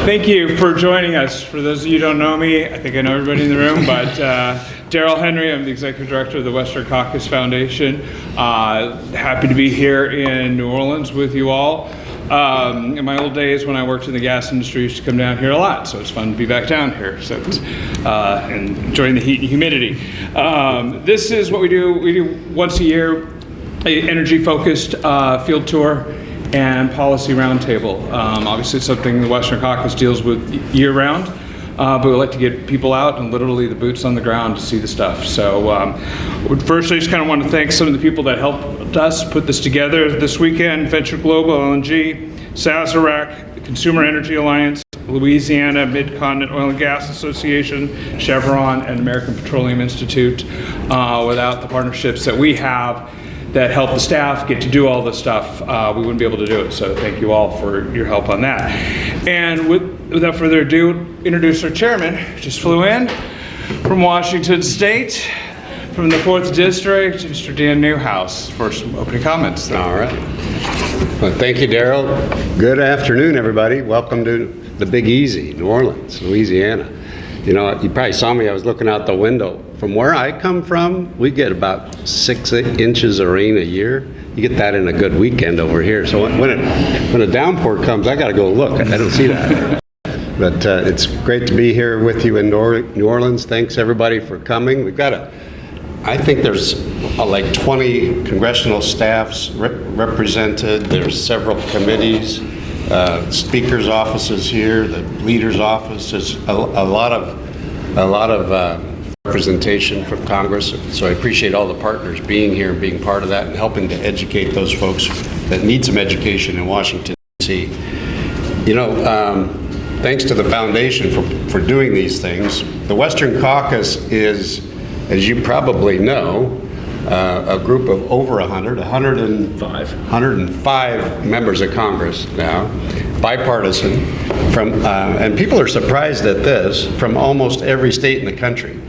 Thank you for joining us. For those of you who don't know me, I think I know everybody in the room, but Daryl Henry, I'm the Executive Director of the Western Caucus Foundation. Happy to be here in New Orleans with you all. In my old days when I worked in the gas industry, I used to come down here a lot, so it's fun to be back down here and enjoying the heat and humidity. This is what we do. We do once a year, an energy-focused field tour and policy roundtable. Obviously, it's something the Western Caucus deals with year-round, but we like to get people out and literally the boots on the ground to see the stuff. So first, I just kind of want to thank some of the people that helped us put this together this weekend: Venture Global LNG, Sazerac, the Consumer Energy Alliance, Louisiana Mid-Continent Oil and Gas Association, Chevron, and American Petroleum Institute. Without the partnerships that we have that help the staff get to do all this stuff, we wouldn't be able to do it. So thank you all for your help on that. And without further ado, introduce our chairman, who just flew in from Washington State, from the 4th District, Mr. Dan Newhouse, for some opening comments. All right. Well, thank you, Daryl. Good afternoon, everybody. Welcome to the Big Easy, New Orleans, Louisiana. You know, you probably saw me, I was looking out the window. From where I come from, we get about 6 inches of rain a year. You get that in a good weekend over here. So when a downpour comes, I got to go look. I don't see that. But it's great to be here with you in New Orleans. Thanks, everybody, for coming. We've got I think there's like 20 congressional staffs represented. There's several committees, speakers' offices here, the leader's office. There's a lot of representation from Congress, so I appreciate all the partners being here and being part of that and helping to educate those folks that need some education in Washington, D.C. You know, thanks to the foundation for doing these things. The Western Caucus is, as you probably know, a group of over 105 members of Congress now, bipartisan, and people are surprised at this, from almost every state in the country.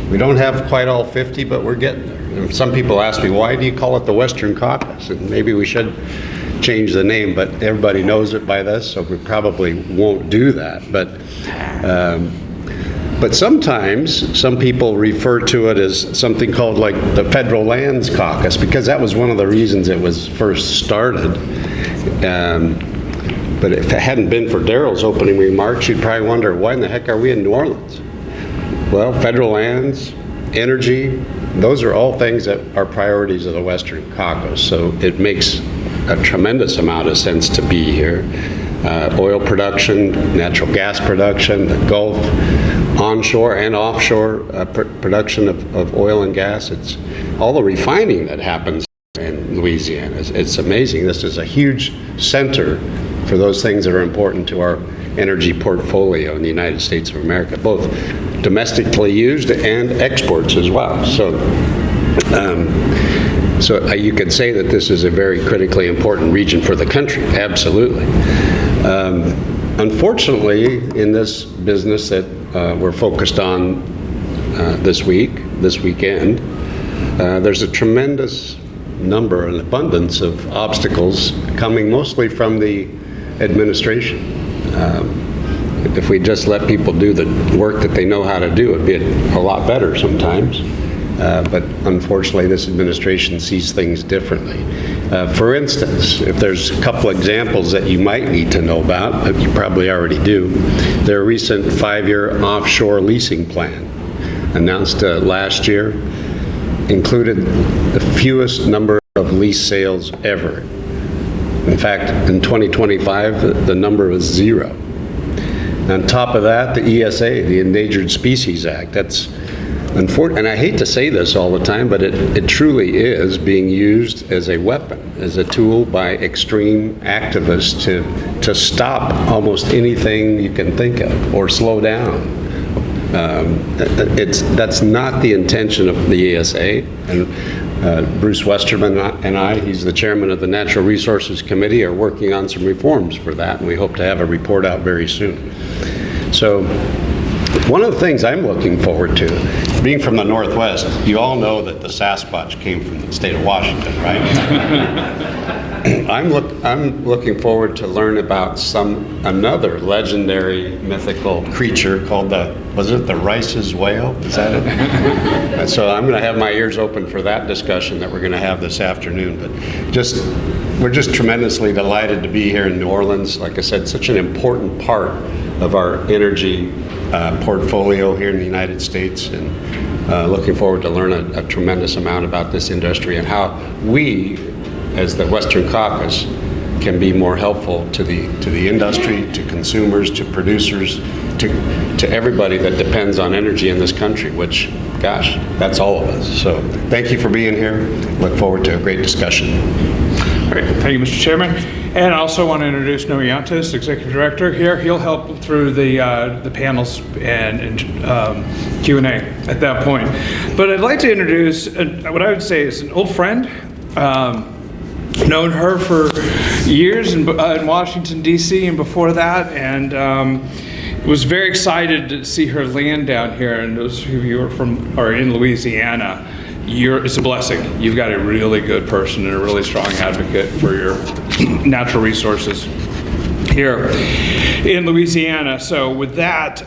We don't have quite all 50, but we're getting there. And some people ask me, why do you call it the Western Caucus? And maybe we should change the name, but everybody knows it by this, so we probably won't do that. But sometimes some people refer to it as something called like the Federal Lands Caucus, because that was one of the reasons it was first started. But if it hadn't been for Daryl's opening remarks, you'd probably wonder, why in the heck are we in New Orleans? Well, federal lands, energy, those are all things that are priorities of the Western Caucus. So it makes a tremendous amount of sense to be here. Oil production, natural gas production, the Gulf, onshore and offshore production of oil and gas. It's all the refining that happens in Louisiana. It's amazing. This is a huge center for those things that are important to our energy portfolio in the United States of America, both domestically used and exports as well. So you could say that this is a very critically important region for the country, absolutely. Unfortunately, in this business that we're focused on this weekend, there's a tremendous number and abundance of obstacles coming mostly from the administration. If we just let people do the work that they know how to do, it'd be a lot better sometimes. But unfortunately, this administration sees things differently. For instance, if there's a couple examples that you might need to know about, but you probably already do, their recent 5-year offshore leasing plan, announced last year, included the fewest number of lease sales ever. In fact, in 2025, the number was 0. On top of that, the ESA, the Endangered Species Act, that's unfortunate, and I hate to say this all the time, but it truly is being used as a weapon, as a tool by extreme activists to stop almost anything you can think of or slow down. That's not the intention of the ESA. And Bruce Westerman and I, he's the chairman of the Natural Resources Committee, are working on some reforms for that, and we hope to have a report out very soon. So one of the things I'm looking forward to, being from the Northwest, you all know that the Sasquatch came from the state of Washington, right? I'm looking forward to learn about another legendary mythical creature called the Rice's whale? Is that it? And so I'm going to have my ears open for that discussion that we're going to have this afternoon. But we're just tremendously delighted to be here in New Orleans. Like I said, such an important part of our energy portfolio here in the United States, and looking forward to learn a tremendous amount about this industry and how we, as the Western Caucus, can be more helpful to the industry, to consumers, to producers, to everybody that depends on energy in this country, which, gosh, that's all of us. So thank you for being here. Look forward to a great discussion. Great. Thank you, Mr. Chairman. And I also want to introduce Noe Yantes, Executive Director here. He'll help through the panels and Q&A at that point. But I'd like to introduce what I would say is an old friend. Known her for years in Washington, D.C. and before that, and was very excited to see her land down here. And those of you who are in Louisiana, it's a blessing. You've got a really good person and a really strong advocate for your natural resources here in Louisiana. So with that,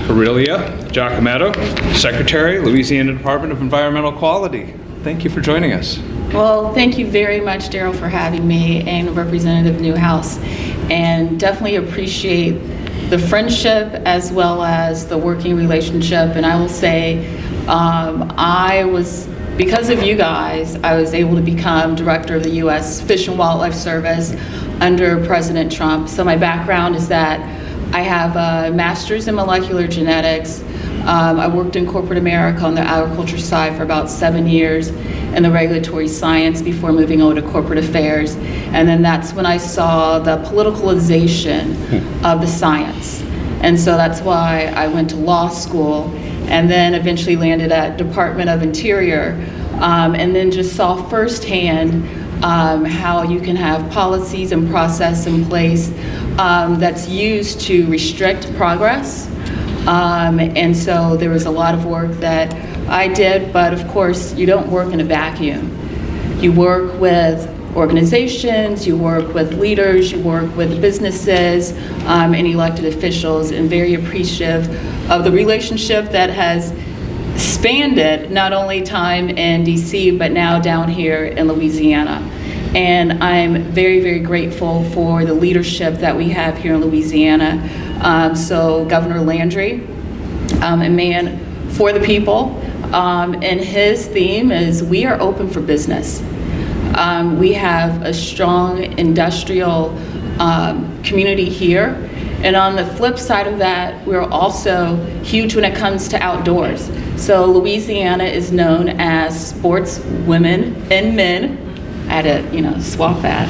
Aurelia Giacona, Secretary, Louisiana Department of Environmental Quality. Thank you for joining us. Well, thank you very much, Daryl, for having me, and Representative Newhouse, and definitely appreciate the friendship as well as the working relationship. And I will say, because of you guys, I was able to become Director of the U.S. Fish and Wildlife Service under President Trump. So my background is that I have a master's in molecular genetics. I worked in corporate America on the agriculture side for about 7 years in the regulatory science before moving over to corporate affairs. And then that's when I saw the politicalization of the science. And so that's why I went to law school and then eventually landed at Department of Interior, and then just saw firsthand how you can have policies and process in place that's used to restrict progress. And so there was a lot of work that I did, but of course you don't work in a vacuum. You work with organizations, you work with leaders, you work with businesses and elected officials, and very appreciative of the relationship that has spanned it, not only time in DC, but now down here in Louisiana. And I'm very, very grateful for the leadership that we have here in Louisiana. So Governor Landry, a man for the people, and his theme is we are open for business. We have a strong industrial community here. And on the flip side of that, we're also huge when it comes to outdoors. So Louisiana is known as sports women and men, I had to swap that,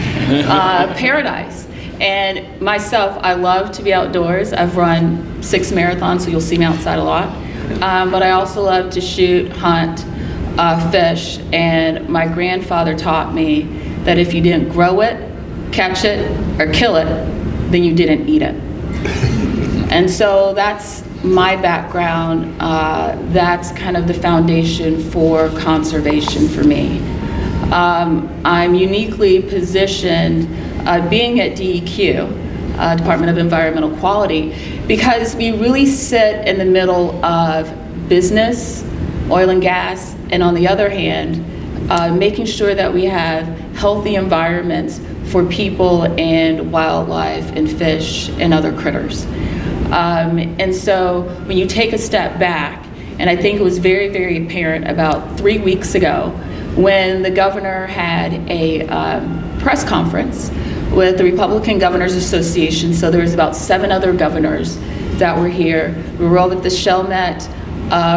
paradise. And myself, I love to be outdoors. I've run 6 marathons, so you'll see me outside a lot. But I also love to shoot, hunt, fish. And my grandfather taught me that if you didn't grow it, catch it, or kill it, then you didn't eat it. And so that's my background. That's kind of the foundation for conservation for me. I'm uniquely positioned being at DEQ, Department of Environmental Quality, because we really sit in the middle of business, oil and gas, and on the other hand, making sure that we have healthy environments for people and wildlife and fish and other critters. And so when you take a step back, and I think it was very, very apparent about 3 weeks ago when the governor had a press conference with the Republican Governors Association. So there was about 7 other governors that were here. We were all at the Chalmette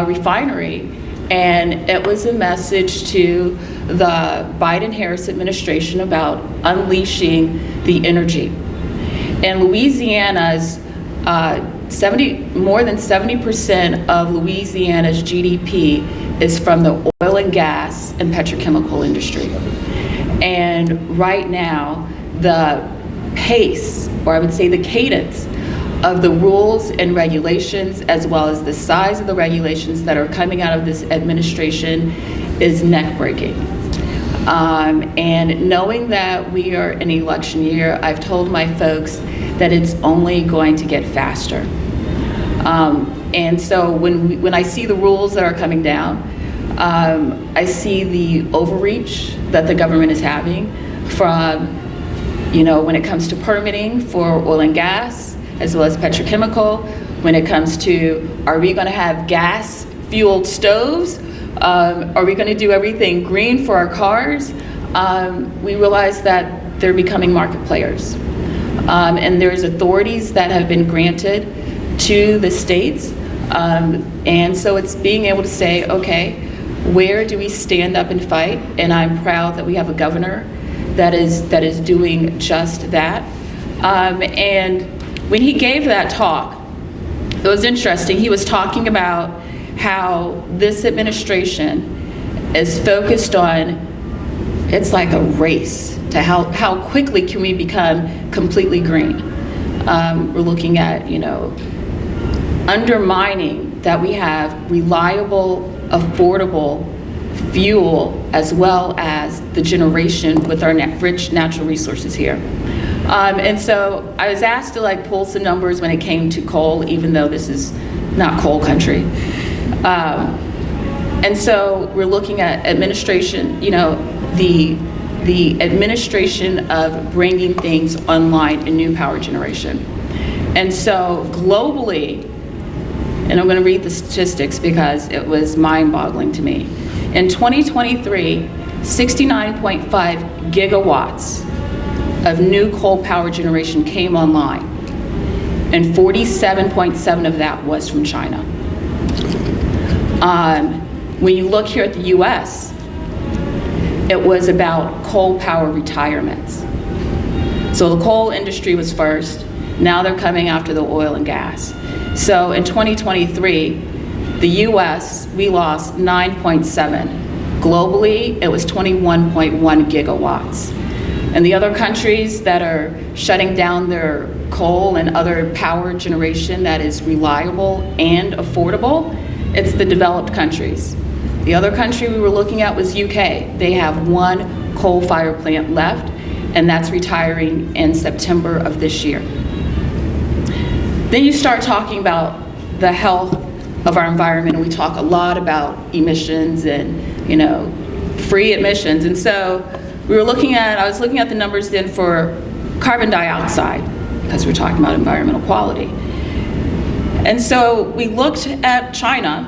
refinery, and it was a message to the Biden-Harris administration about unleashing the energy. And Louisiana's more than 70% of Louisiana's GDP is from the oil and gas and petrochemical industry. And right now, the pace, or I would say the cadence, of the rules and regulations, as well as the size of the regulations that are coming out of this administration, is neck-breaking. And knowing that we are in election year, I've told my folks that it's only going to get faster. And so when I see the rules that are coming down, I see the overreach that the government is having from, when it comes to permitting for oil and gas, as well as petrochemical, when it comes to, are we gonna have gas-fueled stoves? Are we gonna do everything green for our cars? We realize that they're becoming market players. And there's authorities that have been granted to the states. And so it's being able to say, okay, where do we stand up and fight? And I'm proud that we have a governor that is doing just that. And when he gave that talk, it was interesting. He was talking about how this administration is focused on, it's like a race to how quickly can we become completely green. We're looking at, undermining that we have reliable, affordable fuel as well as the generation with our rich natural resources here. And so I was asked to pull some numbers when it came to coal, even though this is not coal country. And so we're looking at administration, the administration of bringing things online in new power generation. And so globally, and I'm going to read the statistics because it was mind-boggling to me. In 2023, 69.5 gigawatts of new coal power generation came online, and 47.7 of that was from China. When you look here at the US, it was about coal power retirements. So the coal industry was first, now they're coming after the oil and gas. So in 2023, the US, we lost 9.7. Globally, it was 21.1 gigawatts. And the other countries that are shutting down their coal and other power generation that is reliable and affordable, it's the developed countries. The other country we were looking at was UK. They have one coal-fired plant left, and that's retiring in September of this year. Then you start talking about the health of our environment, and we talk a lot about emissions and, free emissions. And so I was looking at the numbers then for carbon dioxide, because we're talking about environmental quality. And so we looked at China,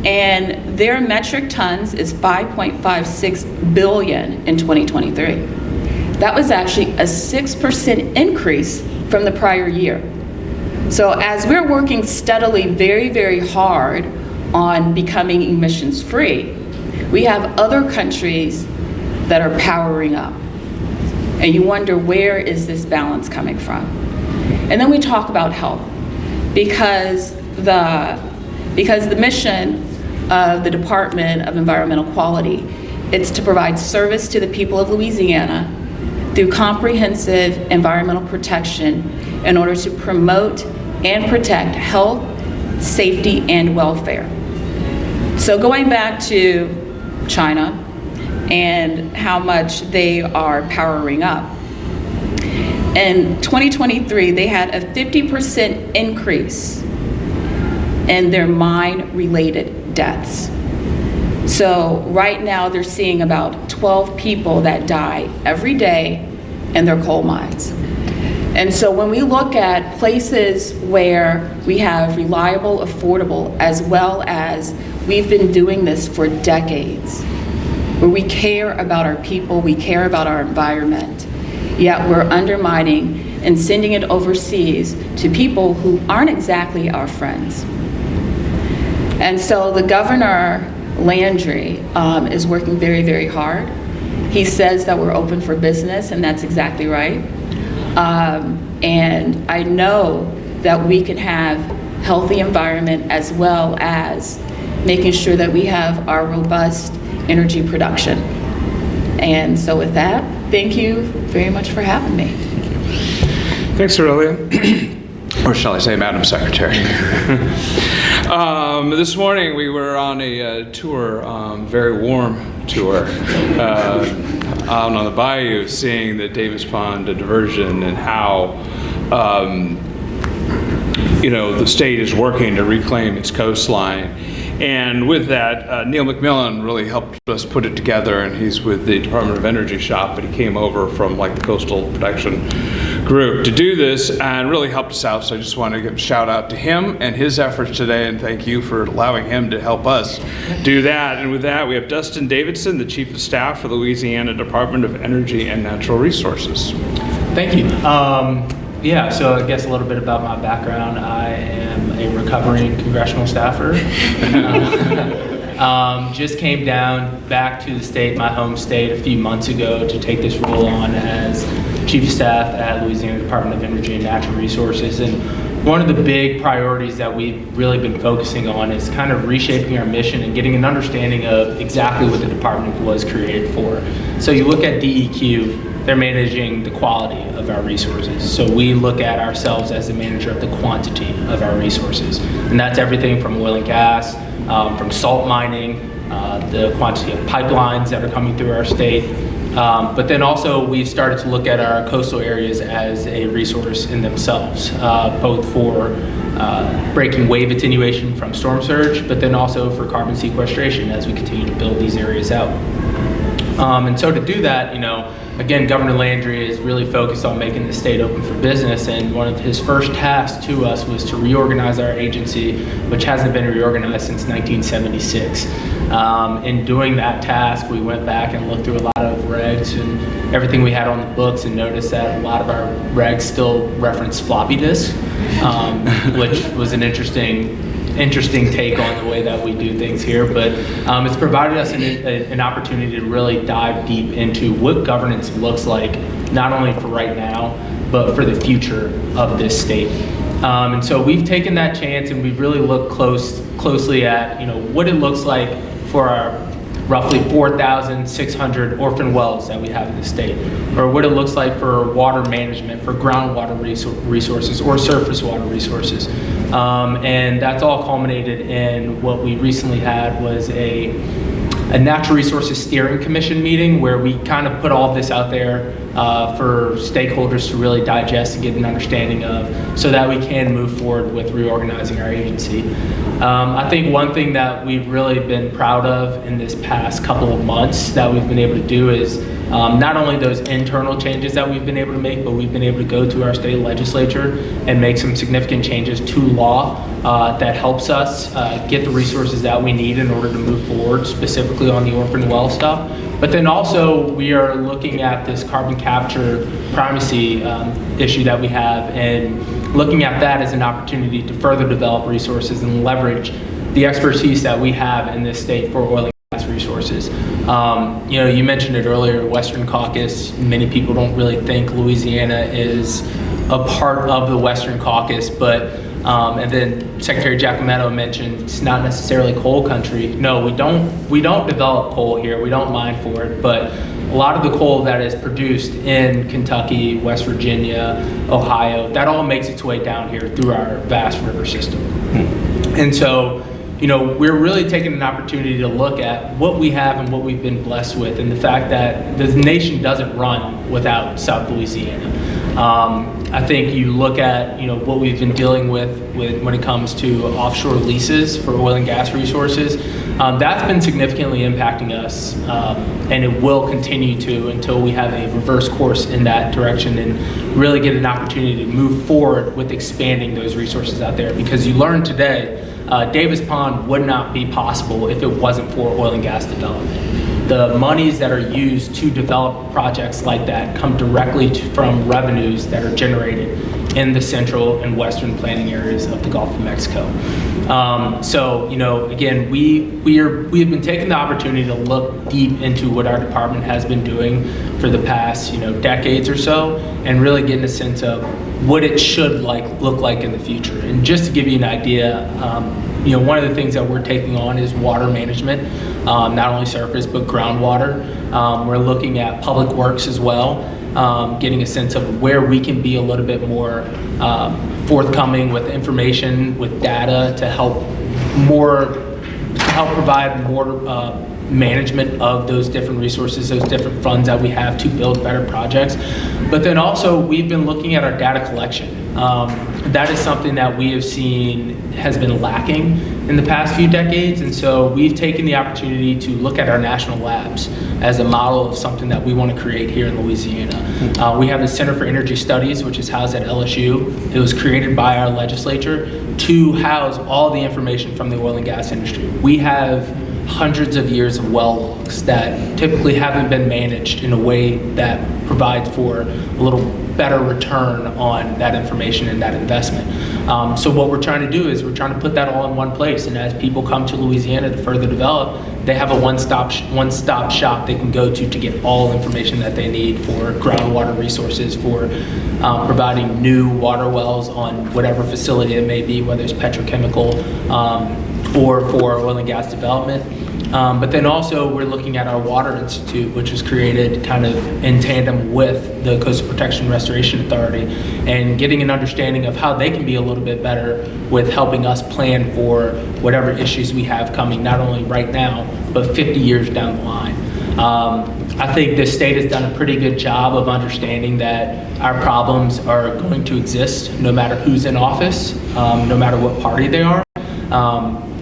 and their metric tons is 5.56 billion in 2023. That was actually a 6% increase from the prior year. So as we're working steadily, very, very hard on becoming emissions free, we have other countries that are powering up. And you wonder, where is this balance coming from? And then we talk about health, because the mission of the Department of Environmental Quality, it's to provide service to the people of Louisiana through comprehensive environmental protection in order to promote and protect health, safety, and welfare. So going back to China and how much they are powering up, in 2023, they had a 50% increase in their mine-related deaths. So right now they're seeing about 12 people that die every day in their coal mines. And so when we look at places where we have reliable, affordable, as well as we've been doing this for decades, where we care about our people, we care about our environment, yet we're undermining and sending it overseas to people who aren't exactly our friends. And so the governor, Landry, is working very, very hard. He says that we're open for business, and that's exactly right. And I know that we can have healthy environment as well as making sure that we have our robust energy production. And so with that, thank you very much for having me. Thanks, Aurelia. Or shall I say, Madam Secretary? This morning we were on a tour, very warm tour, out on the bayou, seeing the Davis Pond Diversion and how, the state is working to reclaim its coastline. And with that, Neil McMillan really helped us put it together, and he's with the Department of Energy shop, but he came over from like the Coastal Protection Group to do this and really helped us out. So I just want to give a shout out to him and his efforts today, and thank you for allowing him to help us do that. And with that, we have Dustin Davidson, the Chief of Staff for the Louisiana Department of Energy and Natural Resources. Thank you. So I guess a little bit about my background. I am a recovering congressional staffer. Just came down back to the state, my home state, a few months ago to take this role on as Chief of Staff at Louisiana Department of Energy and Natural Resources. And one of the big priorities that we've really been focusing on is kind of reshaping our mission and getting an understanding of exactly what the department was created for. So you look at DEQ, they're managing the quality of our resources. So we look at ourselves as the manager of the quantity of our resources. And that's everything from oil and gas, from salt mining, the quantity of pipelines that are coming through our state. But then also we've started to look at our coastal areas as a resource in themselves, both for breaking wave attenuation from storm surge, but then also for carbon sequestration as we continue to build these areas out. And so to do that, again, Governor Landry is really focused on making the state open for business, and one of his first tasks to us was to reorganize our agency, which hasn't been reorganized since 1976. In doing that task, we went back and looked through a lot of regs and everything we had on the books and noticed that a lot of our regs still reference floppy disks, which was an interesting take on the way that we do things here, but it's provided us an opportunity to really dive deep into what governance looks like, not only for right now, but for the future of this state. And so we've taken that chance and we've really looked closely at what it looks like for our roughly 4,600 orphan wells that we have in the state, or what it looks like for water management, for groundwater resources or surface water resources. And that's all culminated in what we recently had was a Natural Resources Steering Commission meeting where we kind of put all of this out there for stakeholders to really digest and get an understanding of, so that we can move forward with reorganizing our agency. I think one thing that we've really been proud of in this past couple of months that we've been able to do is not only those internal changes that we've been able to make, but we've been able to go to our state legislature and make some significant changes to law that helps us get the resources that we need in order to move forward, specifically on the orphan well stuff. But then also we are looking at this carbon capture primacy issue that we have and looking at that as an opportunity to further develop resources and leverage the expertise that we have in this state for oil and gas resources. You mentioned it earlier, Western Caucus. Many people don't really think Louisiana is a part of the Western Caucus, but and then Secretary Giacona mentioned it's not necessarily coal country. No, we don't develop coal here. We don't mine for it, but a lot of the coal that is produced in Kentucky, West Virginia, Ohio, that all makes its way down here through our vast river system. And so, we're really taking an opportunity to look at what we have and what we've been blessed with, and the fact that the nation doesn't run without South Louisiana. I think you look at what we've been dealing with when it comes to offshore leases for oil and gas resources. That's been significantly impacting us, and it will continue to until we have a reverse course in that direction and really get an opportunity to move forward with expanding those resources out there. Because you learned today, Davis Pond would not be possible if it wasn't for oil and gas development. The monies that are used to develop projects like that come directly from revenues that are generated in the central and western planning areas of the Gulf of Mexico. Again, we have been taking the opportunity to look deep into what our department has been doing for the past, decades or so, and really getting a sense of what it should look like in the future. And just to give you an idea, one of the things that we're taking on is water management, not only surface but groundwater. We're looking at public works as well, getting a sense of where we can be a little bit more forthcoming with information, with data to help help provide more management of those different resources, those different funds that we have to build better projects. But then also, we've been looking at our data collection. That is something that we have seen has been lacking in the past few decades, and so we've taken the opportunity to look at our national labs as a model of something that we want to create here in Louisiana. We have the Center for Energy Studies, which is housed at LSU. It was created by our legislature to house all the information from the oil and gas industry. We have hundreds of years of well logs that typically haven't been managed in a way that provides for a little better return on that information and that investment. So what we're trying to do is we're trying to put that all in one place, and as people come to Louisiana to further develop, they have a one-stop shop they can go to get all information that they need for groundwater resources, for providing new water wells on whatever facility it may be, whether it's petrochemical or for oil and gas development. But then also we're looking at our Water Institute, which was created kind of in tandem with the Coastal Protection Restoration Authority, and getting an understanding of how they can be a little bit better with helping us plan for whatever issues we have coming, not only right now, but 50 years down the line. I think the state has done a pretty good job of understanding that our problems are going to exist no matter who's in office, no matter what party they are.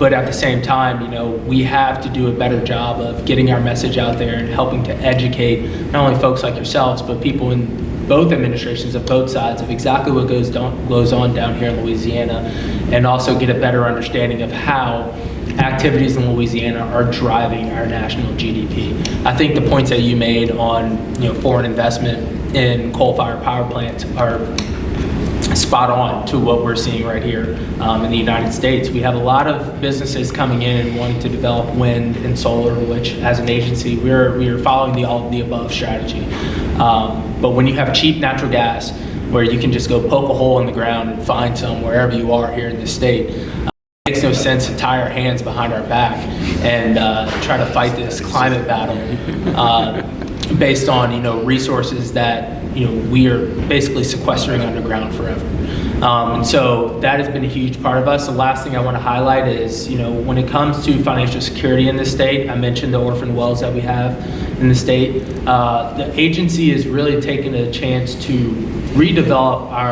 But at the same time, we have to do a better job of getting our message out there and helping to educate not only folks like yourselves, but people in both administrations of both sides of exactly what goes on down here in Louisiana, and also get a better understanding of how activities in Louisiana are driving our national GDP. I think the points that you made on foreign investment in coal-fired power plants are spot on to what we're seeing right here in the United States. We have a lot of businesses coming in and wanting to develop wind and solar, which as an agency, we are following the all of the above strategy. But when you have cheap natural gas, where you can just go poke a hole in the ground and find some wherever you are here in the state, it makes no sense to tie our hands behind our back and try to fight this climate battle based on resources that we are basically sequestering underground forever. And so that has been a huge part of us. The last thing I want to highlight is, when it comes to financial security in the state, I mentioned the orphan wells that we have in the state. The agency is really taking a chance to redevelop our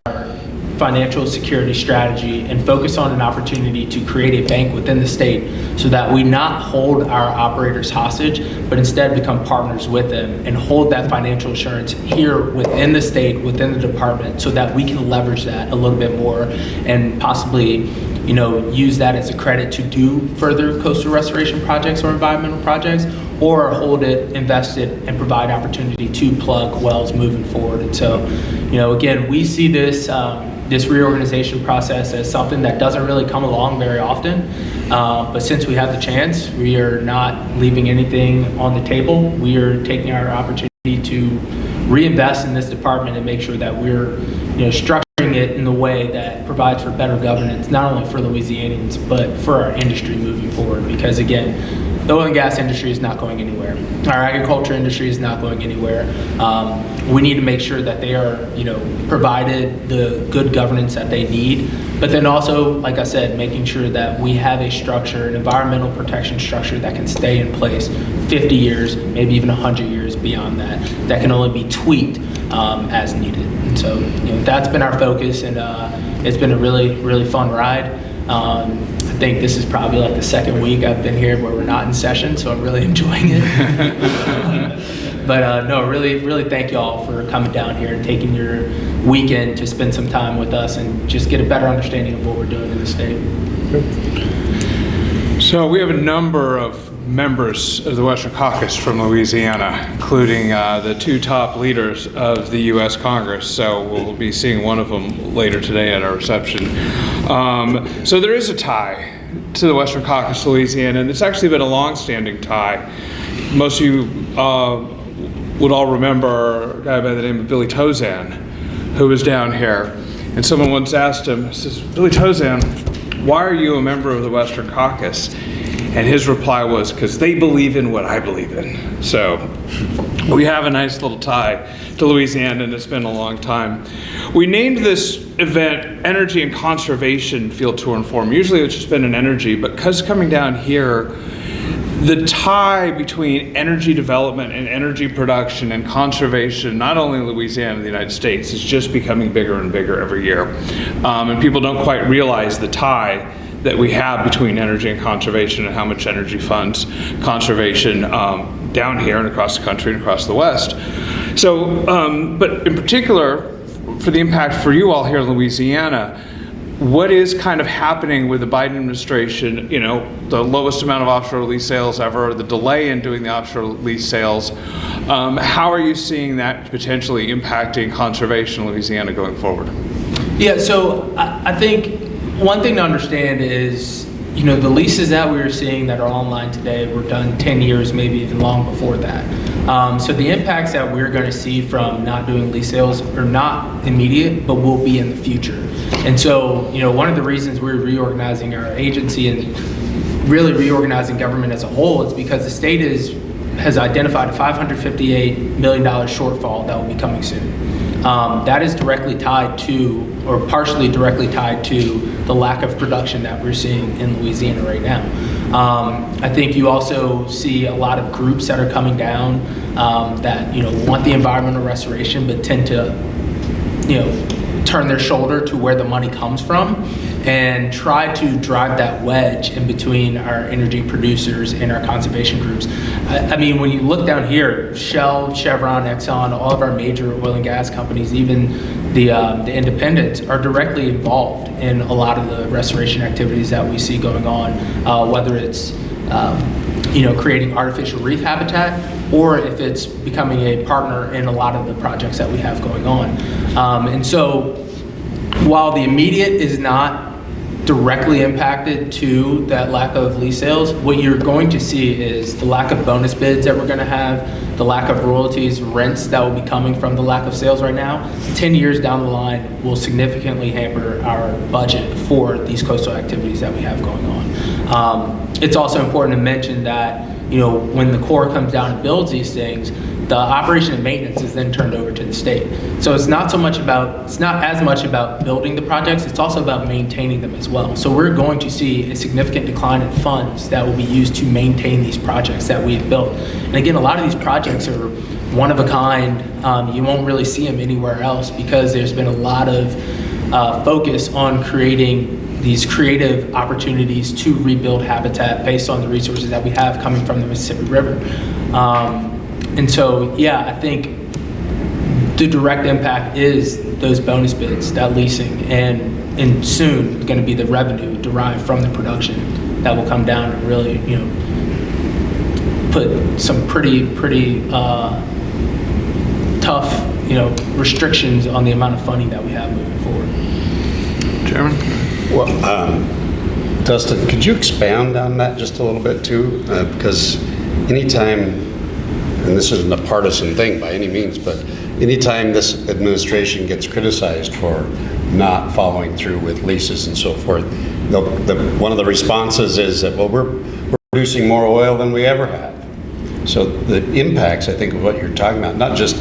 financial security strategy and focus on an opportunity to create a bank within the state so that we not hold our operators hostage, but instead become partners with them and hold that financial assurance here within the state, within the department, so that we can leverage that a little bit more and possibly use that as a credit to do further coastal restoration projects or environmental projects, or hold it, invest it, and provide opportunity to plug wells moving forward. And so, again, we see this reorganization process as something that doesn't really come along very often. But since we have the chance, we are not leaving anything on the table. We are taking our opportunity to reinvest in this department and make sure that we're structuring it in a way that provides for better governance, not only for Louisianians, but for our industry moving forward. Because again, the oil and gas industry is not going anywhere. Our agriculture industry is not going anywhere. We need to make sure that they are, provided the good governance that they need. But then also, like I said, making sure that we have a structure, an environmental protection structure that can stay in place 50 years, maybe even 100 years beyond that can only be tweaked as needed. And so, that's been our focus, and it's been a really, really fun ride. I think this is probably like the second week I've been here where we're not in session, so I'm really enjoying it. But no, really, really thank you all for coming down here and taking your weekend to spend some time with us and just get a better understanding of what we're doing in the state. So we have a number of members of the Western Caucus from Louisiana, including the two top leaders of the U.S. Congress. So we'll be seeing one of them later today at our reception. So there is a tie to the Western Caucus, Louisiana, and it's actually been a long-standing tie. Most of you would all remember a guy by the name of Billy Tozan, who was down here. And someone once asked him, says, "Billy Tozan, why are you a member of the Western Caucus?" And his reply was, "Because they believe in what I believe in." So We have a nice little tie to Louisiana, and it's been a long time. We named this event Energy and Conservation Field Tour and Forum. Usually it's just been an energy, but because coming down here, the tie between energy development and energy production and conservation, not only in Louisiana and the United States, is just becoming bigger and bigger every year. And people don't quite realize the tie that we have between energy and conservation and how much energy funds conservation down here and across the country and across the West. So, but in particular, for the impact for you all here in Louisiana, what is kind of happening with the Biden administration, you know, the lowest amount of offshore lease sales ever, the delay in doing the offshore lease sales, how are you seeing that potentially impacting conservation in Louisiana going forward? Yeah, so I think one thing to understand is, you know, the leases that we were seeing that are online today were done 10 years, maybe even long before that. So the impacts that we're going to see from not doing lease sales are not immediate, but will be in the future. And so, you know, one of the reasons we're reorganizing our agency and really reorganizing government as a whole is because the state has identified a $558 million shortfall that will be coming soon. That is directly tied to, or partially directly tied to, the lack of production that we're seeing in Louisiana right now. I think you also see a lot of groups that are coming down that, you know, want the environmental restoration but tend to, you know, turn their shoulder to where the money comes from and try to drive that wedge in between our energy producers and our conservation groups. I mean, when you look down here, Shell, Chevron, Exxon, all of our major oil and gas companies, even the independents, are directly involved in a lot of the restoration activities that we see going on, whether it's you know, creating artificial reef habitat, or if it's becoming a partner in a lot of the projects that we have going on. And so while the immediate is not directly impacted to that lack of lease sales, what you're going to see is the lack of bonus bids that we're going to have, the lack of royalties, rents that will be coming from the lack of sales right now. 10 years down the line will significantly hamper our budget for these coastal activities that we have going on. It's also important to mention that, you know, when the Corps comes down and builds these things, the operation and maintenance is then turned over to the state. So it's not as much about building the projects, it's also about maintaining them as well. So we're going to see a significant decline in funds that will be used to maintain these projects that we have built. And again, a lot of these projects are one of a kind. You won't really see them anywhere else because there's been a lot of focus on creating these creative opportunities to rebuild habitat based on the resources that we have coming from the Mississippi River. And so, yeah, I think the direct impact is those bonus bids, that leasing, and soon going to be the revenue derived from the production that will come down and really, you know, put some pretty tough, you know, restrictions on the amount of funding that we have moving forward. Chairman? Well, Dustin, could you expound on that just a little bit too? Because anytime, and this isn't a partisan thing by any means, but anytime this administration gets criticized for not following through with leases and so forth, one of the responses is that, well, we're producing more oil than we ever have. So the impacts, I think, of what you're talking about, not just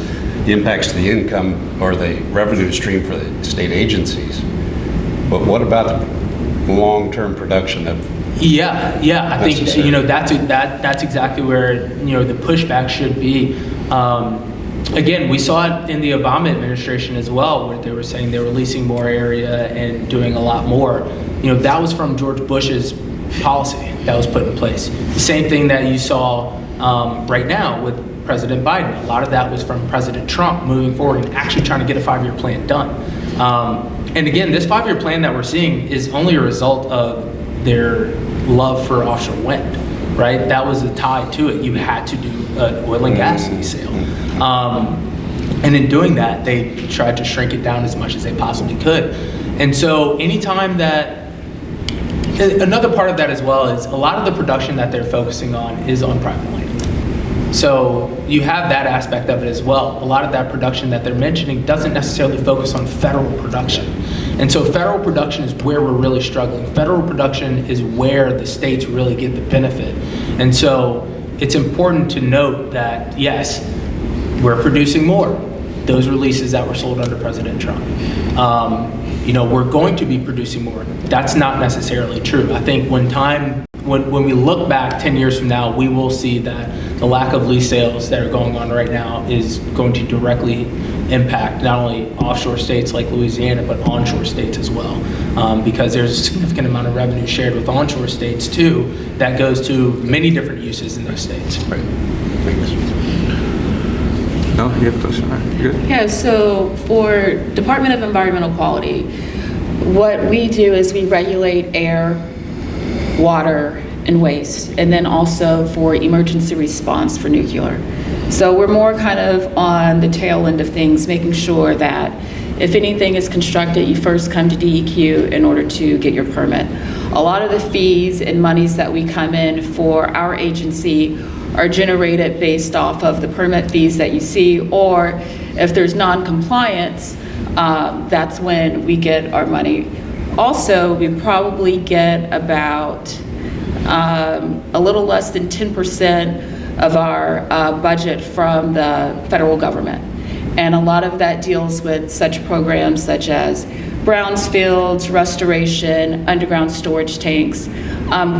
the impacts to the income or the revenue stream for the state agencies, but what about the long-term production of? Yeah, I think, you know, that's exactly where, you know, the pushback should be. Again, we saw it in the Obama administration as well, where they were saying they were leasing more area and doing a lot more. You know, that was from George Bush's policy that was put in place. The same thing that you saw right now with President Biden. A lot of that was from President Trump moving forward and actually trying to get a 5-year plan done. And again, this 5-year plan that we're seeing is only a result of their love for offshore wind, right? That was a tie to it. You had to do an oil and gas lease sale. And in doing that, they tried to shrink it down as much as they possibly could. And so anytime that, another part of that as well is a lot of the production that they're focusing on is on private land. So you have that aspect of it as well. A lot of that production that they're mentioning doesn't necessarily focus on federal production. And so federal production is where we're really struggling. Federal production is where the states really get the benefit. And so it's important to note that, yes, we're producing more. Those were leases that were sold under President Trump. We're going to be producing more. That's not necessarily true. I think when we look back 10 years from now, we will see that the lack of lease sales that are going on right now is going to directly impact not only offshore states like Louisiana, but onshore states as well. Because there's a significant amount of revenue shared with onshore states too that goes to many different uses in those states. Right. Thanks. No, you have a question? All right, good. Yeah, so for Department of Environmental Quality, what we do is we regulate air, water, and waste, and then also for emergency response for nuclear. So we're more kind of on the tail end of things, making sure that if anything is constructed, you first come to DEQ in order to get your permit. A lot of the fees and monies that we come in for our agency are generated based off of the permit fees that you see, or if there's non-compliance, that's when we get our money. Also, we probably get about a little less than 10% of our budget from the federal government. And a lot of that deals with such programs such as brownfields, restoration, underground storage tanks,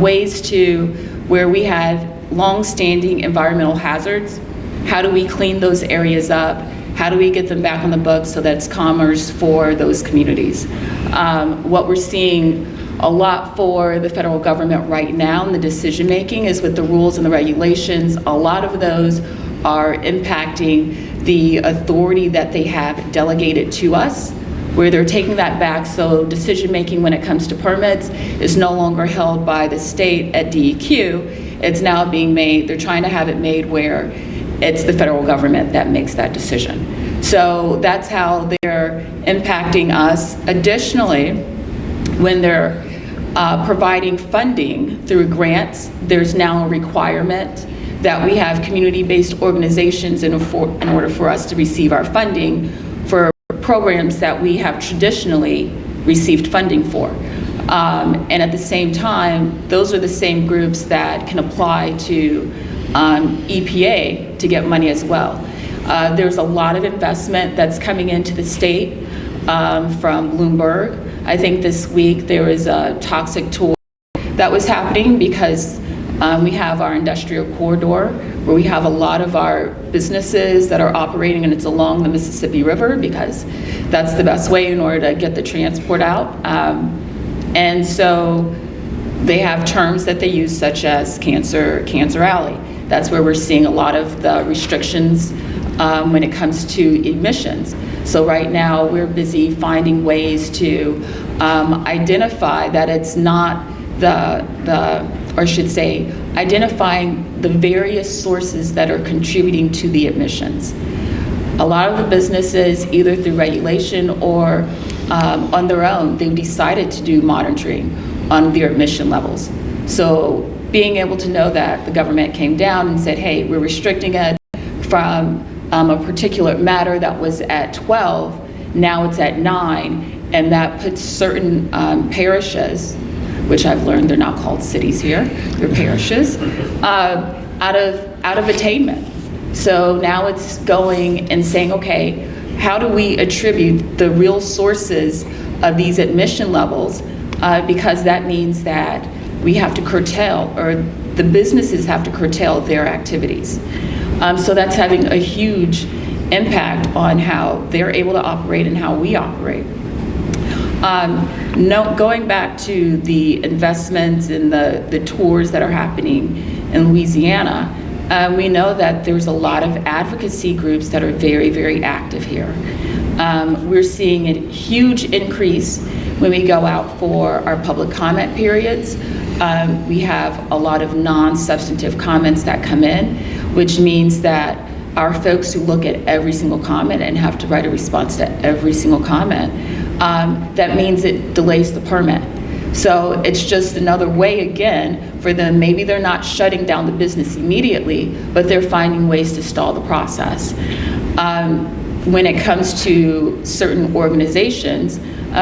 ways to where we have long-standing environmental hazards. How do we clean those areas up? How do we get them back on the books so that it's commerce for those communities? What we're seeing a lot for the federal government right now in the decision making is with the rules and the regulations. A lot of those are impacting the authority that they have delegated to us, where they're taking that back. So decision making when it comes to permits is no longer held by the state at DEQ. It's now being made, they're trying to have it made where it's the federal government that makes that decision. So that's how they're impacting us. Additionally, when they're providing funding through grants, there's now a requirement that we have community-based organizations in order for us to receive our funding for programs that we have traditionally received funding for. And at the same time, those are the same groups that can apply to EPA to get money as well. There's a lot of investment that's coming into the state from Bloomberg. I think this week there was a toxic tour that was happening because we have our industrial corridor where we have a lot of our businesses that are operating, and it's along the Mississippi River because that's the best way in order to get the transport out. And so they have terms that they use such as Cancer Alley. That's where we're seeing a lot of the restrictions when it comes to emissions. So right now we're busy finding ways to identify that it's not or I should say, identifying the various sources that are contributing to the emissions. A lot of the businesses, either through regulation or on their own, they've decided to do monitoring on their emission levels. So being able to know that the government came down and said, hey, we're restricting it from a particulate matter that was at 12, now it's at 9, and that puts certain parishes, which I've learned they're not called cities here, they're parishes, out of attainment. So now it's going and saying, okay, how do we attribute the real sources of these emission levels? Because that means that we have to curtail, or the businesses have to curtail their activities. So that's having a huge impact on how they're able to operate and how we operate. Going back to the investments and the tours that are happening in Louisiana, we know that there's a lot of advocacy groups that are very, very active here. We're seeing a huge increase when we go out for our public comment periods. We have a lot of non-substantive comments that come in, which means that our folks who look at every single comment and have to write a response to every single comment, that means it delays the permit. So it's just another way, again, for them. Maybe they're not shutting down the business immediately, but they're finding ways to stall the process. When it comes to certain organizations,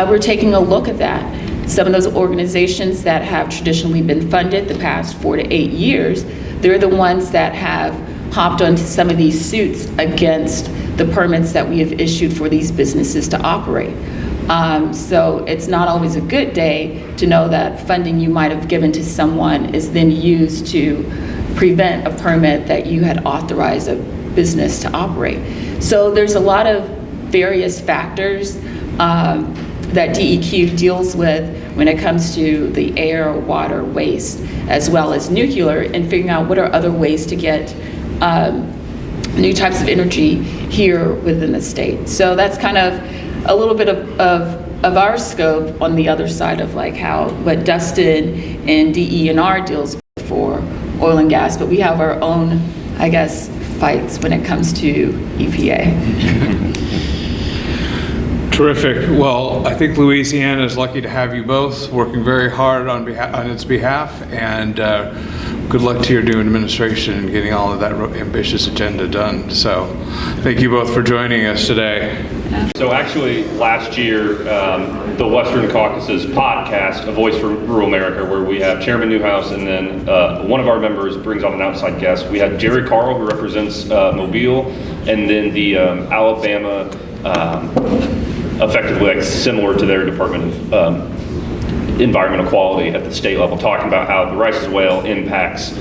we're taking a look at that. Some of those organizations that have traditionally been funded the past 4 to 8 years, they're the ones that have hopped onto some of these suits against the permits that we have issued for these businesses to operate. So it's not always a good day to know that funding you might have given to someone is then used to prevent a permit that you had authorized a business to operate. So there's a lot of various factors that DEQ deals with when it comes to the air, water, waste, as well as nuclear, and figuring out what are other ways to get new types of energy here within the state. So that's kind of a little bit of our scope on the other side of like what Dustin and DE&R deals with for oil and gas, but we have our own, I guess, fights when it comes to EPA. Terrific. Well, I think Louisiana is lucky to have you both working very hard on its behalf, and good luck to your new administration in getting all of that ambitious agenda done. So thank you both for joining us today. So actually, last year, the Western Caucus's podcast, A Voice for Rural America, where we have Chairman Newhouse, and then one of our members brings on an outside guest. We had Jerry Carl, who represents Mobile, and then the Alabama, effectively like similar to their Department of Environmental Quality at the state level, talking about how the Rice's Whale impacts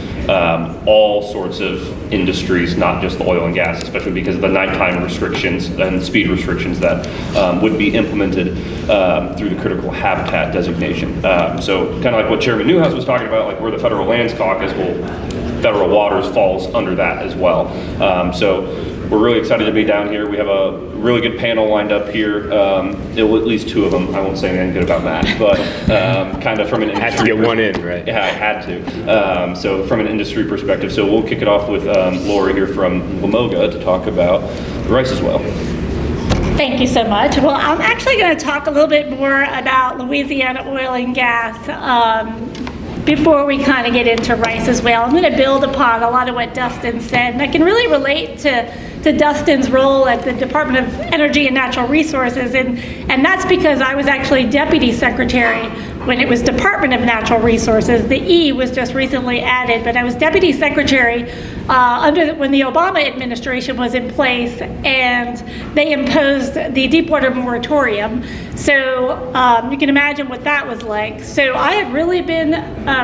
all sorts of industries, not just the oil and gas, especially because of the nighttime restrictions and speed restrictions that would be implemented through the critical habitat designation. So kind of like what Chairman Newhouse was talking about, like where the Federal Lands Caucus, well, federal waters falls under that as well. So we're really excited to be down here. We have a really good panel lined up here. At least two of them. I won't say anything good about Matt, but kind of from an industry. Had to get one in, right? Yeah, I had to. So from an industry perspective, so we'll kick it off with Laura here from LaMoga to talk about the Rice's Whale. Thank you so much. Well, I'm actually going to talk a little bit more about Louisiana oil and gas before we kind of get into Rice's Whale. I'm going to build upon a lot of what Dustin said, and I can really relate to Dustin's role at the Department of Energy and Natural Resources, and that's because I was actually Deputy Secretary when it was Department of Natural Resources. The E was just recently added, but I was Deputy Secretary when the Obama administration was in place, and they imposed the Deepwater Moratorium. So you can imagine what that was like. So I have really been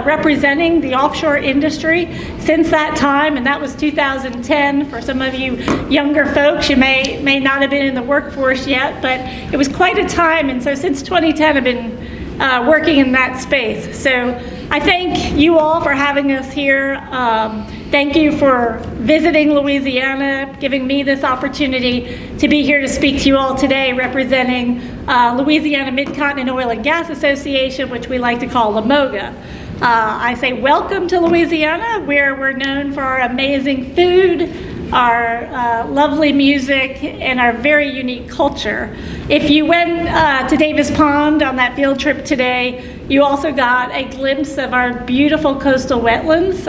representing the offshore industry since that time, and that was 2010. For some of you younger folks, you may not have been in the workforce yet, but it was quite a time. And so since 2010, I've been working in that space. So I thank you all for having us here. Thank you for visiting Louisiana, giving me this opportunity to be here to speak to you all today, representing Louisiana Mid-Continent Oil and Gas Association, which we like to call LaMoga. I say welcome to Louisiana, where we're known for our amazing food, our lovely music, and our very unique culture. If you went to Davis Pond on that field trip today, you also got a glimpse of our beautiful coastal wetlands.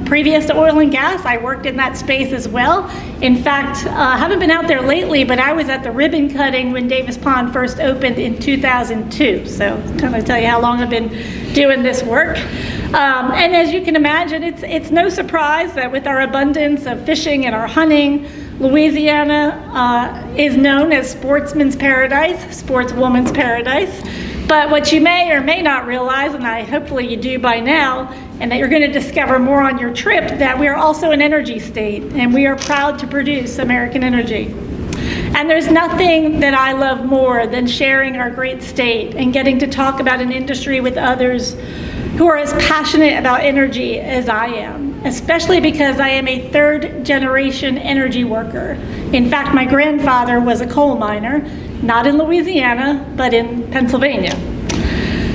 Previous to oil and gas, I worked in that space as well. In fact, I haven't been out there lately, but I was at the ribbon cutting when Davis Pond first opened in 2002. So kind of tell you how long I've been doing this work. And as you can imagine, it's no surprise that with our abundance of fishing and our hunting, Louisiana is known as sportsman's paradise, sportswoman's paradise. But what you may or may not realize, and hopefully you do by now, and that you're going to discover more on your trip, that we are also an energy state, and we are proud to produce American energy. And there's nothing that I love more than sharing our great state and getting to talk about an industry with others who are as passionate about energy as I am, especially because I am a third-generation energy worker. In fact, my grandfather was a coal miner, not in Louisiana, but in Pennsylvania.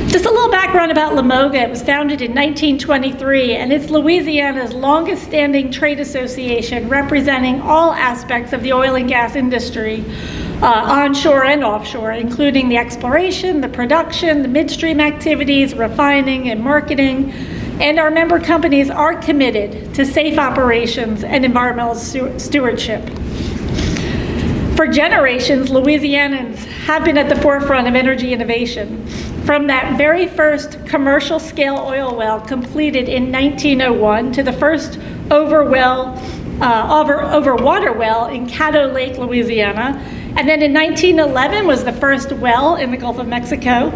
Just a little background about LaMoga. It was founded in 1923, and it's Louisiana's longest-standing trade association representing all aspects of the oil and gas industry, onshore and offshore, including the exploration, the production, the midstream activities, refining and marketing. And our member companies are committed to safe operations and environmental stewardship. For generations, Louisianans have been at the forefront of energy innovation. From that very first commercial scale oil well completed in 1901 to the first over well over water well in Caddo Lake, Louisiana. And then in 1911 was the first well in the Gulf of Mexico.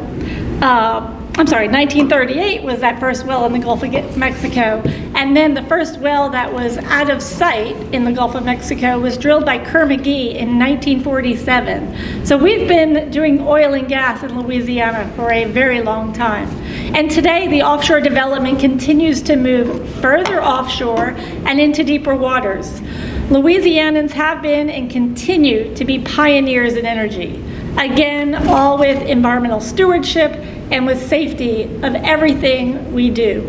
1938 was that first well in the Gulf of Mexico. And then the first well that was out of sight in the Gulf of Mexico was drilled by Kerr McGee in 1947. So we've been doing oil and gas in Louisiana for a very long time. And today the offshore development continues to move further offshore and into deeper waters. Louisianans have been and continue to be pioneers in energy. Again, all with environmental stewardship and with safety of everything we do.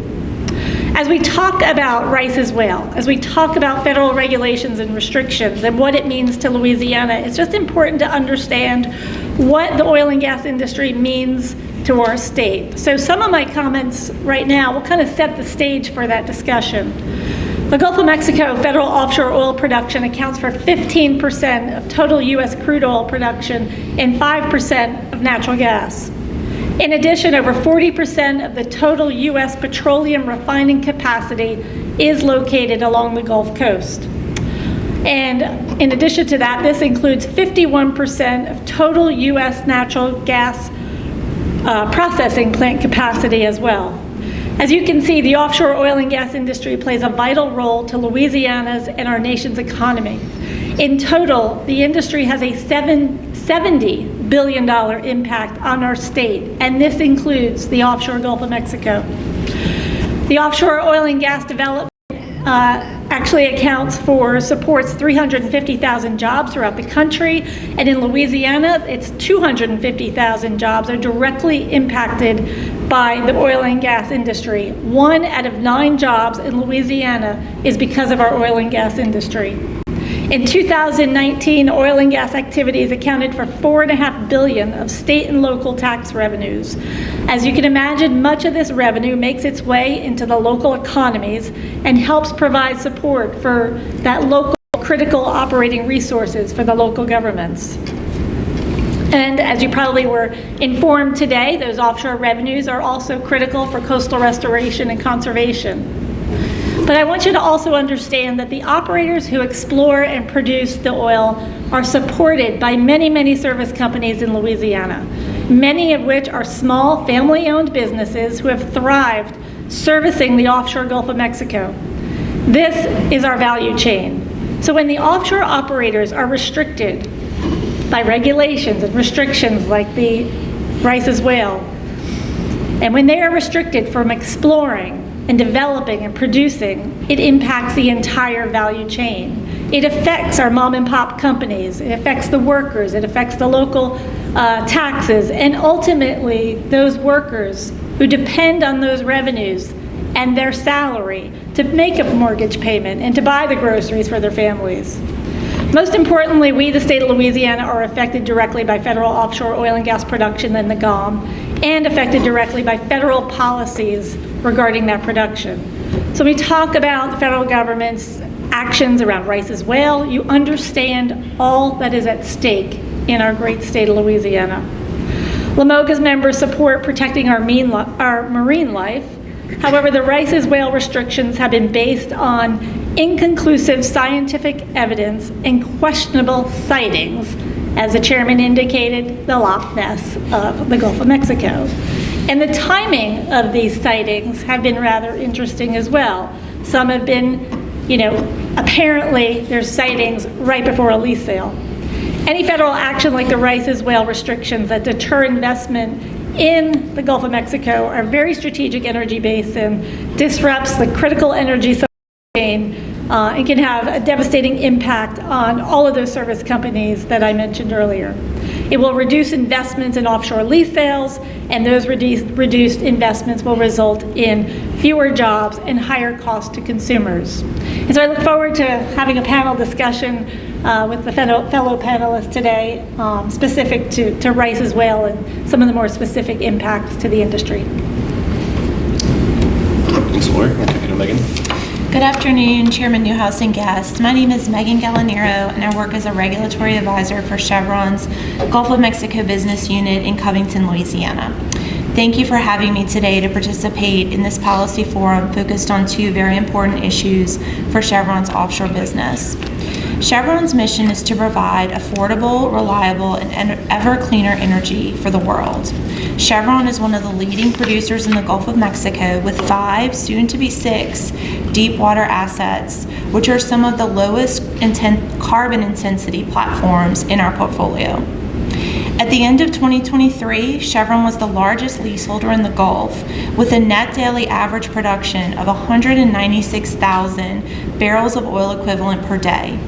As we talk about rice as well, as we talk about federal regulations and restrictions and what it means to Louisiana, it's just important to understand what the oil and gas industry means to our state. So some of my comments right now will kind of set the stage for that discussion. The Gulf of Mexico federal offshore oil production accounts for 15% of total U.S. crude oil production and 5% of natural gas. In addition, over 40% of the total U.S. petroleum refining capacity is located along the Gulf Coast. And in addition to that, this includes 51% of total U.S. natural gas processing plant capacity as well. As you can see, the offshore oil and gas industry plays a vital role to Louisiana's and our nation's economy. In total, the industry has a $70 billion impact on our state, and this includes the offshore Gulf of Mexico. The offshore oil and gas development actually supports 350,000 jobs throughout the country, and in Louisiana, it's 250,000 jobs are directly impacted by the oil and gas industry. 1 out of 9 jobs in Louisiana is because of our oil and gas industry. In 2019, oil and gas activities accounted for $4.5 billion of state and local tax revenues. As you can imagine, much of this revenue makes its way into the local economies and helps provide support for that local critical operating resources for the local governments. And as you probably were informed today, those offshore revenues are also critical for coastal restoration and conservation. But I want you to also understand that the operators who explore and produce the oil are supported by many, many service companies in Louisiana, many of which are small family-owned businesses who have thrived servicing the offshore Gulf of Mexico. This is our value chain. So when the offshore operators are restricted by regulations and restrictions like the Rice's whale, and when they are restricted from exploring and developing and producing, it impacts the entire value chain. It affects our mom and pop companies, it affects the workers, it affects the local taxes, and ultimately those workers who depend on those revenues and their salary to make a mortgage payment and to buy the groceries for their families. Most importantly, we, the state of Louisiana, are affected directly by federal offshore oil and gas production in the GOM and affected directly by federal policies regarding that production. So when we talk about the federal government's actions around Rice's whale, you understand all that is at stake in our great state of Louisiana. LMOGA's members support protecting our marine life. However, the Rice's whale restrictions have been based on inconclusive scientific evidence and questionable sightings, as the chairman indicated, the Loch Ness of the Gulf of Mexico. And the timing of these sightings have been rather interesting as well. Some have been, apparently there's sightings right before a lease sale. Any federal action like the Rice's whale restrictions that deter investment in the Gulf of Mexico, our very strategic energy basin, disrupts the critical energy supply chain and can have a devastating impact on all of those service companies that I mentioned earlier. It will reduce investments in offshore lease sales, and those reduced investments will result in fewer jobs and higher costs to consumers. And so I look forward to having a panel discussion with the fellow panelists today specific to Rice's whale and some of the more specific impacts to the industry. Thanks, Lori. We'll kick it to Meghan. Good afternoon, Chairman Newhouse and guests. My name is Meghan Gallinaro, and I work as a regulatory advisor for Chevron's Gulf of Mexico business unit in Covington, Louisiana. Thank you for having me today to participate in this policy forum focused on two very important issues for Chevron's offshore business. Chevron's mission is to provide affordable, reliable, and ever cleaner energy for the world. Chevron is one of the leading producers in the Gulf of Mexico with 5, soon to be 6, deep water assets, which are some of the lowest carbon intensity platforms in our portfolio. At the end of 2023, Chevron was the largest leaseholder in the Gulf with a net daily average production of 196,000 barrels of oil equivalent per day.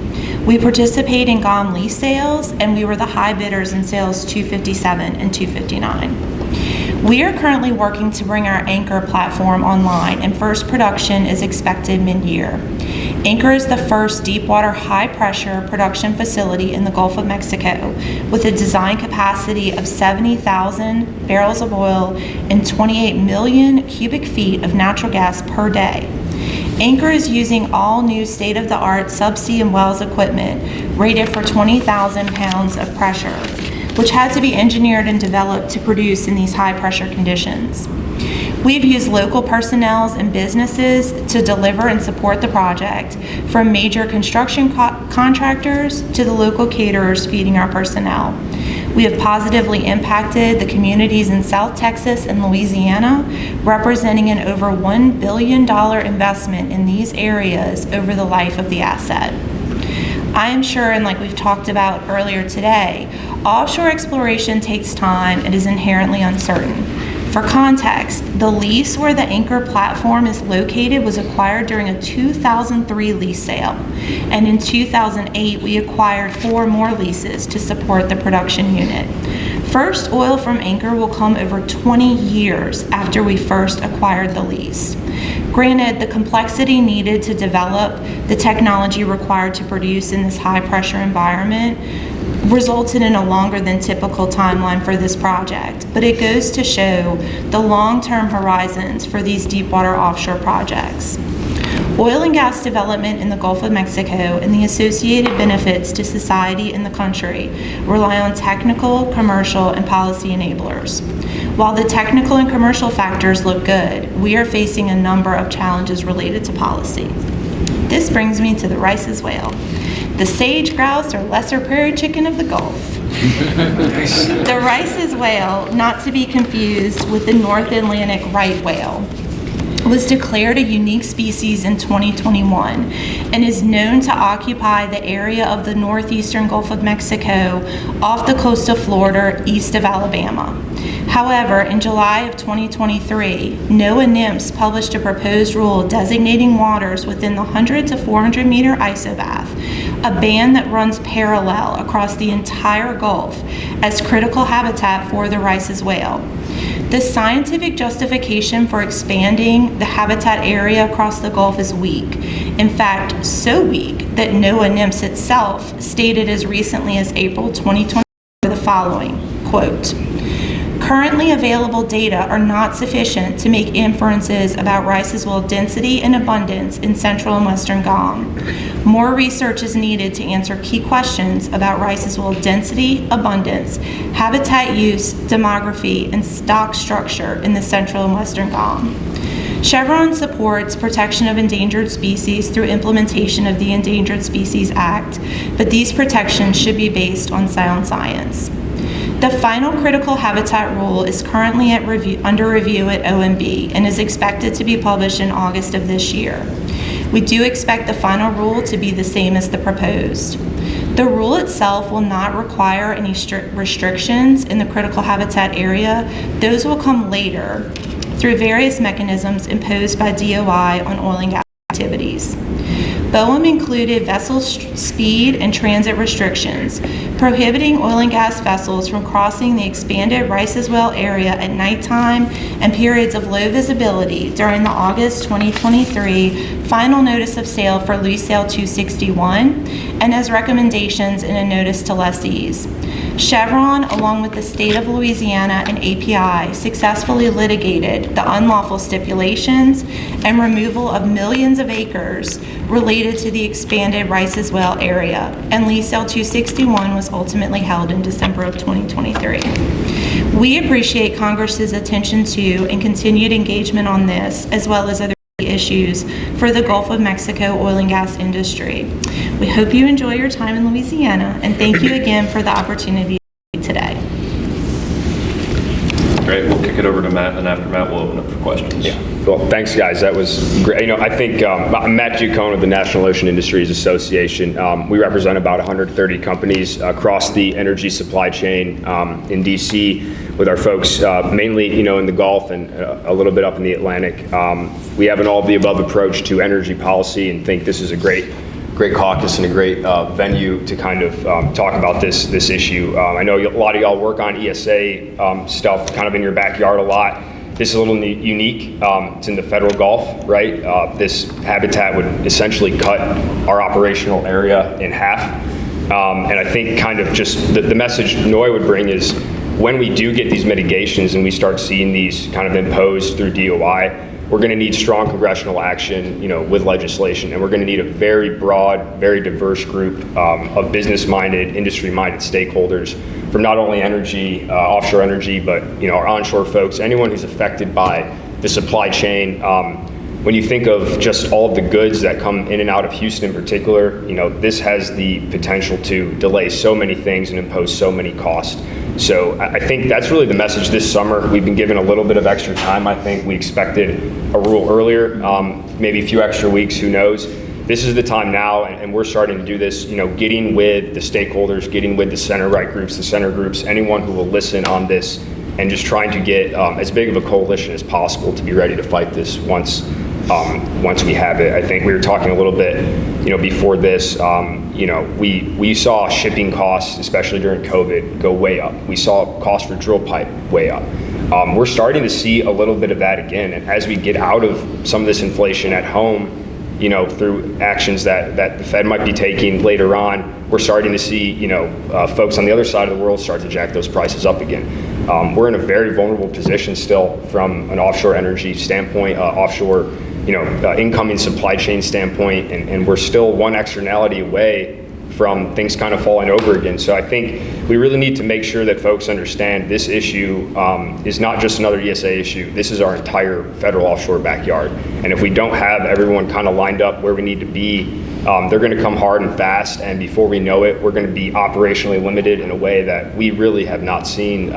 We participate in GOM lease sales, and we were the high bidders in sales 257 and 259. We are currently working to bring our Anchor platform online, and first production is expected mid-year. Anchor is the first deepwater high-pressure production facility in the Gulf of Mexico with a design capacity of 70,000 barrels of oil and 28 million cubic feet of natural gas per day. Anchor is using all new state-of-the-art subsea and wells equipment rated for 20,000 pounds of pressure, which had to be engineered and developed to produce in these high-pressure conditions. We've used local personnel and businesses to deliver and support the project, from major construction contractors to the local caterers feeding our personnel. We have positively impacted the communities in South Texas and Louisiana, representing an over $1 billion investment in these areas over the life of the asset. I am sure, and like we've talked about earlier today, offshore exploration takes time and is inherently uncertain. For context, the lease where the Anchor platform is located was acquired during a 2003 lease sale, and in 2008 we acquired 4 more leases to support the production unit. First oil from Anchor will come over 20 years after we first acquired the lease. Granted, the complexity needed to develop the technology required to produce in this high-pressure environment resulted in a longer than typical timeline for this project, but it goes to show the long-term horizons for these deepwater offshore projects. Oil and gas development in the Gulf of Mexico and the associated benefits to society and the country rely on technical, commercial, and policy enablers. While the technical and commercial factors look good, we are facing a number of challenges related to policy. This brings me to the Rice's whale, the sage grouse or lesser prairie chicken of the Gulf. The Rice's whale, not to be confused with the North Atlantic right whale, was declared a unique species in 2021 and is known to occupy the area of the northeastern Gulf of Mexico off the coast of Florida east of Alabama. However, in July of 2023, NOAA NIMS published a proposed rule designating waters within the 100 to 400 meter isobath, a band that runs parallel across the entire Gulf, as critical habitat for the Rice's whale. The scientific justification for expanding the habitat area across the Gulf is weak. In fact, so weak that NOAA NIMS itself stated as recently as April 2020 the following, quote, "Currently available data are not sufficient to make inferences about Rice's whale density and abundance in central and western GOM. More research is needed to answer key questions about Rice's whale density, abundance, habitat use, demography, and stock structure in the central and western GOM." Chevron supports protection of endangered species through implementation of the Endangered Species Act, but these protections should be based on sound science. The final critical habitat rule is currently under review at OMB and is expected to be published in August of this year. We do expect the final rule to be the same as the proposed. The rule itself will not require any strict restrictions in the critical habitat area. Those will come later through various mechanisms imposed by DOI on oil and gas activities. BOEM included vessel speed and transit restrictions, prohibiting oil and gas vessels from crossing the expanded Rice's whale area at nighttime and periods of low visibility during the August 2023 final notice of sale for Lease Sale 261 and as recommendations in a notice to lessees. Chevron, along with the state of Louisiana and API, successfully litigated the unlawful stipulations and removal of millions of acres related to the expanded Rice's whale area, and Lease Sale 261 was ultimately held in December of 2023. We appreciate Congress's attention to and continued engagement on this, as well as other issues for the Gulf of Mexico oil and gas industry. We hope you enjoy your time in Louisiana, and thank you again for the opportunity today. Great, we'll kick it over to Matt, and after Matt, we'll open up for questions. Yeah. Well, thanks, guys. That was great. You know, I think I'm Matt Giacona of the National Ocean Industries Association. We represent about 130 companies across the energy supply chain in D.C. with our folks mainly, you know, in the Gulf and a little bit up in the Atlantic. We have an all-of-the-above approach to energy policy and think this is a great caucus and a great venue to kind of talk about this issue. I know a lot of y'all work on ESA stuff kind of in your backyard a lot. This is a little unique. It's in the federal Gulf, right? This habitat would essentially cut our operational area in half. And I think kind of just the message NOI would bring is when we do get these mitigations and we start seeing these kind of imposed through DOI, we're going to need strong congressional action, you know, with legislation, and we're going to need a very broad, very diverse group of business-minded, industry-minded stakeholders from not only energy, offshore energy, but you know, our onshore folks, anyone who's affected by the supply chain. When you think of just all of the goods that come in and out of Houston in particular, you know, this has the potential to delay so many things and impose so many costs. So I think that's really the message this summer. We've been given a little bit of extra time. I think we expected a rule earlier, maybe a few extra weeks, who knows. This is the time now, and we're starting to do this, you know, getting with the stakeholders, getting with the center-right groups, the center groups, anyone who will listen on this, and just trying to get as big of a coalition as possible to be ready to fight this once we have it. I think we were talking a little bit, you know, before this, you know, we saw shipping costs, especially during COVID, go way up. We saw costs for drill pipe way up. We're starting to see a little bit of that again. And as we get out of some of this inflation at home, you know, through actions that the Fed might be taking later on, we're starting to see, you know, folks on the other side of the world start to jack those prices up again. We're in a very vulnerable position still from an offshore energy standpoint, offshore, you know, incoming supply chain standpoint, and we're still one externality away from things kind of falling over again. So I think we really need to make sure that folks understand this issue is not just another ESA issue. This is our entire federal offshore backyard. And if we don't have everyone kind of lined up where we need to be, they're going to come hard and fast. And before we know it, we're going to be operationally limited in a way that we really have not seen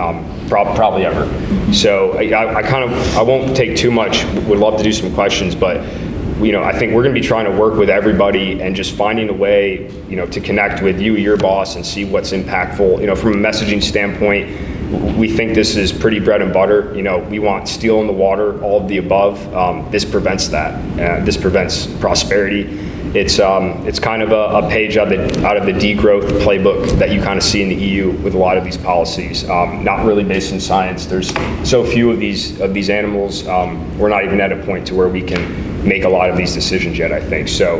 probably ever. So I won't take too much. Would love to do some questions, but you know, I think we're going to be trying to work with everybody and just finding a way, you know, to connect with you, your boss, and see what's impactful. You know, from a messaging standpoint, we think this is pretty bread and butter. You know, we want steel in the water, all of the above. This prevents that. This prevents prosperity. It's kind of a page out of the degrowth playbook that you kind of see in the EU with a lot of these policies. Not really based in science. There's so few of these animals. We're not even at a point to where we can make a lot of these decisions yet, I think. So,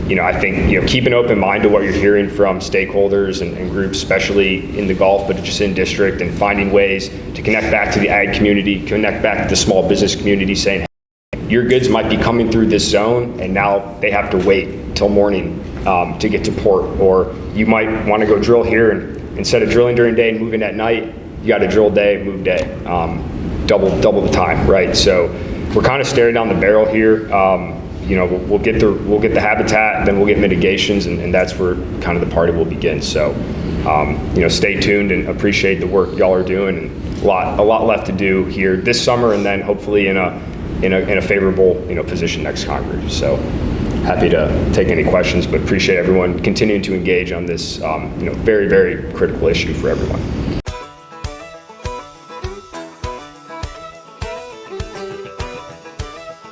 you know, I think, you know, keep an open mind to what you're hearing from stakeholders and groups, especially in the Gulf, but just in district, and finding ways to connect back to the ag community, connect back to the small business community, saying, hey, your goods might be coming through this zone and now they have to wait till morning to get to port. Or you might want to go drill here, and instead of drilling during day and moving at night, you got to drill day, move day, double the time, right? So we're kind of staring down the barrel here. You know, we'll get the habitat, then we'll get mitigations, and that's where kind of the party will begin. So, you know, stay tuned and appreciate the work y'all are doing, and a lot left to do here this summer, and then hopefully in a favorable, you know, position next Congress. So happy to take any questions, but appreciate everyone continuing to engage on this, you know, very, very critical issue for everyone.